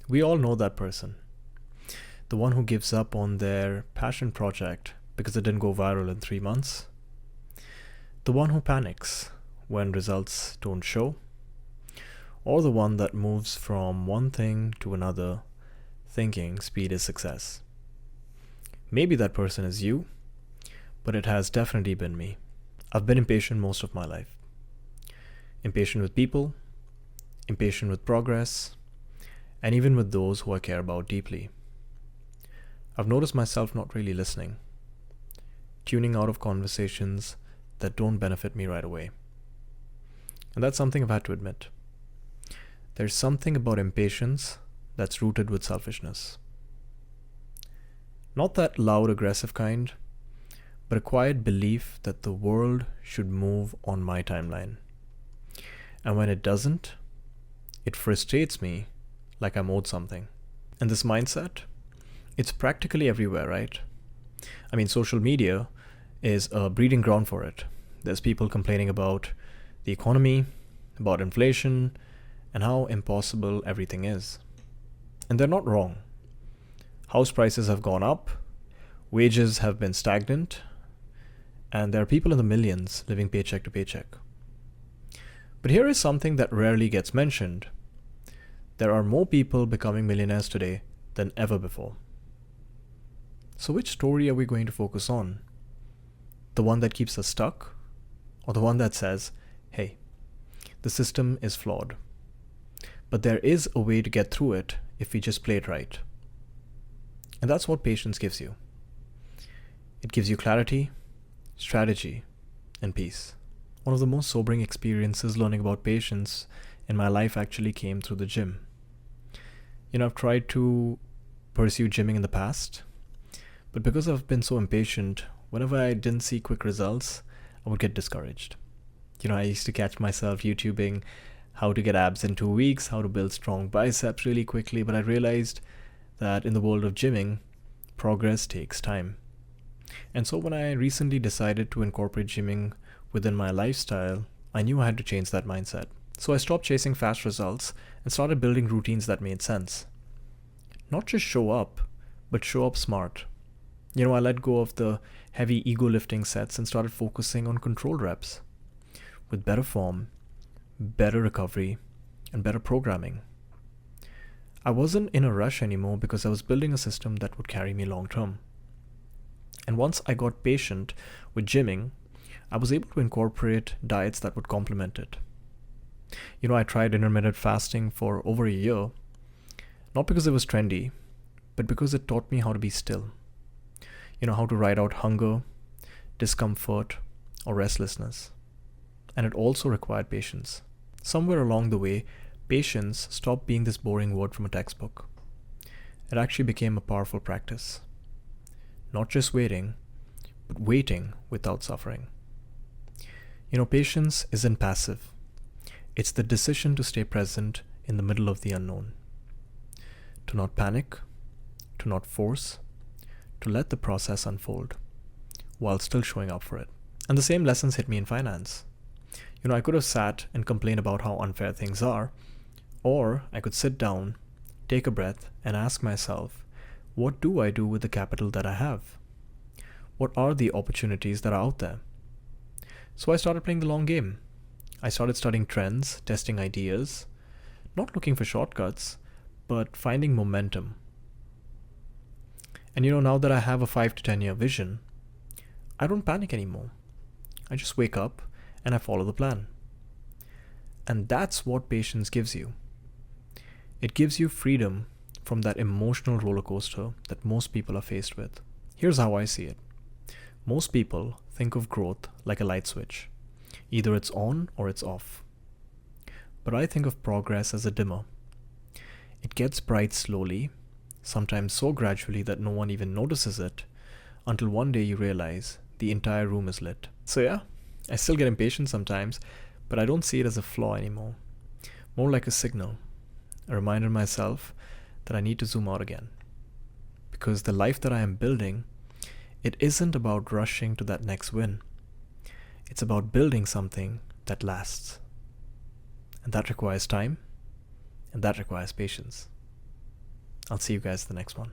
We all know that person. The one who gives up on their passion project because it didn't go viral in 3 months. The one who panics when results don't show. Or the one that moves from one thing to another thinking speed is success. Maybe that person is you, but it has definitely been me. I've been impatient most of my life. Impatient with people, impatient with progress, and even with those who I care about deeply. I've noticed myself not really listening, tuning out of conversations that don't benefit me right away. And that's something I've had to admit. There's something about impatience that's rooted with selfishness. Not that loud, aggressive kind, but a quiet belief that the world should move on my timeline. And when it doesn't, it frustrates me like I'm owed something. And this mindset, it's practically everywhere, right? I mean, social media is a breeding ground for it. There's people complaining about the economy, about inflation, and how impossible everything is. And they're not wrong. House prices have gone up, wages have been stagnant, and there are people in the millions living paycheck to paycheck. But here is something that rarely gets mentioned. There are more people becoming millionaires today than ever before. So which story are we going to focus on? The one that keeps us stuck? Or the one that says, hey, the system is flawed, but there is a way to get through it if we just play it right? And that's what patience gives you. It gives you clarity, strategy, and peace. One of the most sobering experiences learning about patience in my life actually came through the gym. I've tried to pursue gymming in the past, but because I've been so impatient, whenever I didn't see quick results, I would get discouraged. I used to catch myself YouTubing how to get abs in 2 weeks, how to build strong biceps really quickly, but I realized that in the world of gymming, progress takes time. And so when I recently decided to incorporate gymming within my lifestyle, I knew I had to change that mindset. So I stopped chasing fast results and started building routines that made sense. Not just show up, but show up smart. I let go of the heavy ego lifting sets and started focusing on controlled reps with better form, better recovery, and better programming. I wasn't in a rush anymore because I was building a system that would carry me long term. And once I got patient with gymming, I was able to incorporate diets that would complement it. I tried intermittent fasting for over a year, not because it was trendy, but because it taught me how to be still. How to ride out hunger, discomfort, or restlessness. And it also required patience. Somewhere along the way, patience stopped being this boring word from a textbook. It actually became a powerful practice. Not just waiting, but waiting without suffering. Patience isn't passive. It's the decision to stay present in the middle of the unknown. To not panic, to not force, to let the process unfold while still showing up for it. And the same lessons hit me in finance. I could have sat and complained about how unfair things are, or I could sit down, take a breath, and ask myself, what do I do with the capital that I have? What are the opportunities that are out there? So I started playing the long game. I started studying trends, testing ideas, not looking for shortcuts, but finding momentum. And now that I have a 5 to 10 year vision, I don't panic anymore. I just wake up and I follow the plan. And that's what patience gives you. It gives you freedom from that emotional roller coaster that most people are faced with. Here's how I see it. Most people think of growth like a light switch. Either it's on or it's off. But I think of progress as a dimmer. It gets bright slowly, sometimes so gradually that no one even notices it, until one day you realize the entire room is lit. So yeah, I still get impatient sometimes, but I don't see it as a flaw anymore. More like a signal, a reminder to myself that I need to zoom out again. Because the life that I am building, it isn't about rushing to that next win. It's about building something that lasts. And that requires time, and that requires patience. I'll see you guys in the next one.